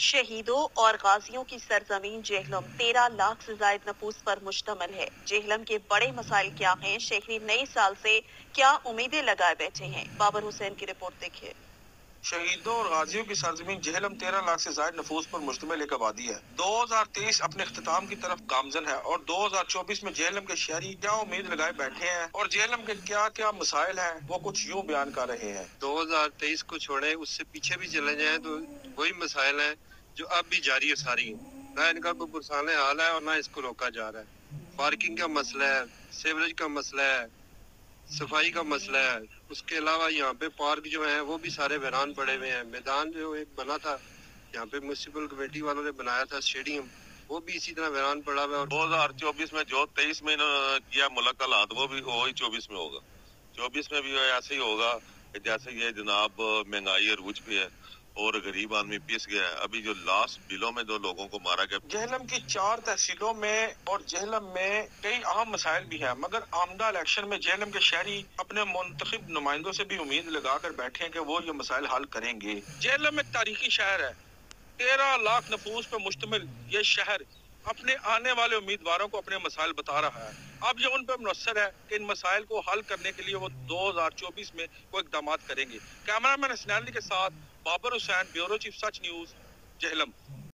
शहीदों और गाजियों की सरजमीन जेहलम 13 लाख से जायद नफूस पर मुश्तमिल है। जेहलम के बड़े मसाइल क्या हैं? शहरी नए साल से क्या उम्मीदें लगाए बैठे हैं? बाबर हुसैन की रिपोर्ट देखिए। शहीदों और गाजियों की सरजमीन जेहलम 13 लाख से जायद नफूस पर मुश्तमिल एक आबादी है। 2023 अपने इख्तिताम की तरफ गामजन है और 2024 में जेहलम के शहरी क्या उम्मीद लगाए बैठे हैं और जेहलम के क्या क्या मसाइल हैं, वो कुछ यूँ बयान कर रहे हैं। 2023 को छोड़े, उससे पीछे भी चले जाएं तो वही मसाइल हैं जो अब भी जारी है सारी। ना इनका कोई पुरसान हाल है और ना इसको रोका जा रहा है। पार्किंग का मसला है, सीवरेज का मसला है, सफाई का मसला है। उसके अलावा यहाँ पे पार्क जो है वो भी सारे वीरान पड़े हुए हैं। मैदान जो एक बना था यहाँ पे म्यूनसिपल कमेटी वालों ने बनाया था स्टेडियम, वो भी इसी तरह वीरान पड़ा हुआ है। और 2024 में जो 23 में इन्होंने किया मुलाकात, वो भी वही 24 में होगा। 24 में भी ऐसे ही होगा जैसे ये जनाब महंगाई अरूज पे है और गरीब आदमी पिस गया है। अभी जो लास्ट बिलों में जो लोगों को मारा गया, जेहलम की 4 तहसीलों में और जेहलम में कई अहम मसाइल भी हैं, मगर आमदा इलेक्शन में जेहलम के शहरी अपने मुंतखब नुमाइंदों से भी उम्मीद लगा कर बैठे हैं कि वो ये मसाइल हल करेंगे। जेहलम एक तारीखी शहर है। 13 लाख नफूस पर मुश्तमिल ये शहर अपने आने वाले उम्मीदवारों को अपने मसाइल बता रहा है। अब ये उन पर मुनस्सर है कि इन मसाइल को हल करने के लिए वो 2024 में वो इकदाम करेंगे। कैमरामैन हसनैन अली के साथ बाबर हुसैन, ब्यूरो चीफ सच न्यूज, जेहलम।